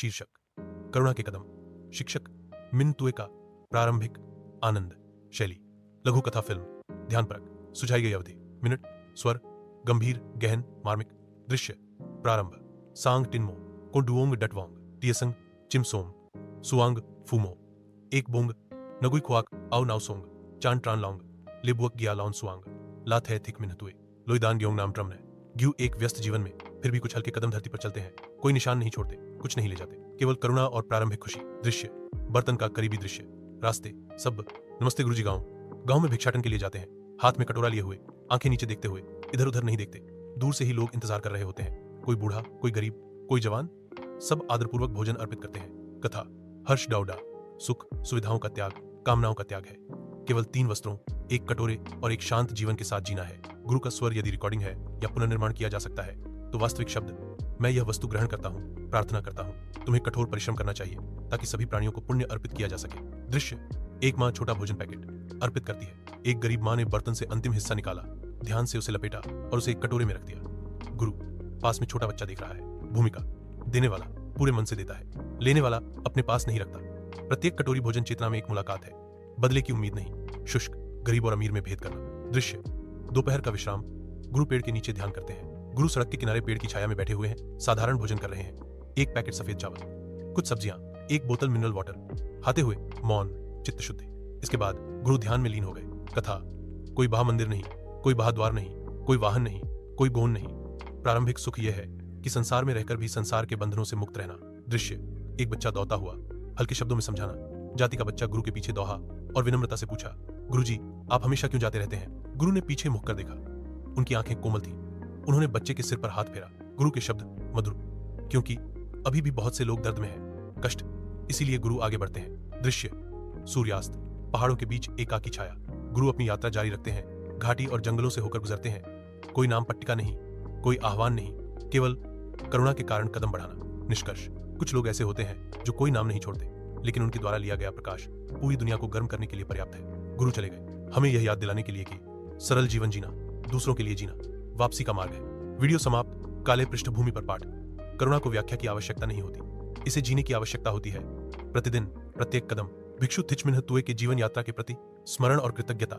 शीर्षक करुणा के कदम। शिक्षक मिन तुए का प्रारंभिक आनंद। शैली लघु कथा फिल्म। ध्यानपरक सुझाई गई अवधि मिनट। स्वर गंभीर गहन मार्मिक। दृश्य प्रारंभ। सांग टिनमो को डुओंग डटवांग टियसंग चिमसोम सुआंग फूमो एक बोंग नगुई ख्वाक आउ नाउसोंग चान ट्रान लौंग लिबुक गिया लॉन सुआंग लात है थिक मिनतुए लोईदान ग्योंग नाम ट्रम ने ग्यू। एक व्यस्त जीवन में फिर भी कुछ हल्के कदम धरती पर चलते हैं। कोई निशान नहीं छोड़ते, कुछ नहीं ले जाते, केवल करुणा और प्रारंभिक खुशी। दृश्य बर्तन का करीबी दृश्य। रास्ते सब नमस्ते गुरुजी। गांव में भिक्षाटन के लिए जाते हैं, हाथ में कटोरा लिए हुए, आंखें नीचे देखते हुए, इधर उधर नहीं देखते। दूर से ही लोग इंतजार कर रहे होते हैं, कोई बूढ़ा, कोई गरीब, कोई जवान, सब आदरपूर्वक भोजन अर्पित करते हैं। कथा हर्ष डाउडा। सुख सुविधाओं का त्याग, कामनाओं का त्याग है। केवल 3 वस्त्रों, एक कटोरे और एक शांत जीवन के साथ जीना है। गुरु का स्वर यदि रिकॉर्डिंग है या पुनर्निर्माण किया जा सकता है तो वास्तविक शब्द मैं यह वस्तु ग्रहण करता हूँ, प्रार्थना करता हूँ। तुम्हें कठोर परिश्रम करना चाहिए ताकि सभी प्राणियों को पुण्य अर्पित किया जा सके। दृश्य एक माँ छोटा भोजन पैकेट अर्पित करती है। एक गरीब माँ ने बर्तन से अंतिम हिस्सा निकाला, ध्यान से उसे लपेटा और उसे एक कटोरे में रख दिया। गुरु पास में छोटा बच्चा देख रहा है। भूमिका देने वाला पूरे मन से देता है, लेने वाला अपने पास नहीं रखता। प्रत्येक कटोरी भोजन चेतना में एक मुलाकात है, बदले की उम्मीद नहीं। शुष्क गरीब और अमीर में भेद करना। दृश्य दोपहर का विश्राम। गुरु पेड़ के नीचे ध्यान करते हैं। गुरु सड़क के किनारे पेड़ की छाया में बैठे हुए हैं, साधारण भोजन कर रहे हैं। एक पैकेट सफेद चावल, कुछ सब्जियां, एक बोतल मिनरल वाटर, खाते हुए मौन, चित्त शुद्धि। इसके बाद गुरु ध्यान में लीन हो गए। कथा कोई बाह मंदिर नहीं, कोई बाहद्वार नहीं, कोई वाहन नहीं, कोई गोन नहीं। प्रारंभिक सुख यह है कि संसार में रहकर भी संसार के बंधनों से मुक्त रहना। दृश्य एक बच्चा दौड़ता हुआ, हल्के शब्दों में समझाना। जाति का बच्चा गुरु के पीछे दौड़ा और विनम्रता से पूछा, गुरुजी आप हमेशा क्यों जाते रहते हैं? गुरु ने पीछे मुख कर देखा। उनकी आंखें कोमल थीं। उन्होंने बच्चे के सिर पर हाथ फेरा। गुरु के शब्द मधुर, क्योंकि अभी भी बहुत से लोग दर्द में हैं, कष्ट, इसीलिए गुरु आगे बढ़ते हैं। दृश्य सूर्यास्त। पहाड़ों के बीच एकाकी छाया। गुरु अपनी यात्रा जारी रखते हैं। घाटी और जंगलों से होकर गुजरते हैं। कोई नाम पट्टिका नहीं, कोई आह्वान नहीं, केवल करुणा के कारण कदम बढ़ाना। निष्कर्ष कुछ लोग ऐसे होते हैं जो कोई नाम नहीं छोड़ते, लेकिन उनके द्वारा लिया गया प्रकाश पूरी दुनिया को गर्म करने के लिए पर्याप्त है। गुरु चले गए हमें यह याद दिलाने के लिए कि सरल जीवन जीना, दूसरों के लिए जीना वापसी का मार्ग है। वीडियो समाप्त। काले पृष्ठभूमि पर पाठ। करुणा को व्याख्या की आवश्यकता नहीं होती, इसे जीने की आवश्यकता होती है। प्रतिदिन प्रत्येक कदम भिक्षु थिचमिन्ह तुए के जीवन यात्रा के प्रति स्मरण और कृतज्ञता।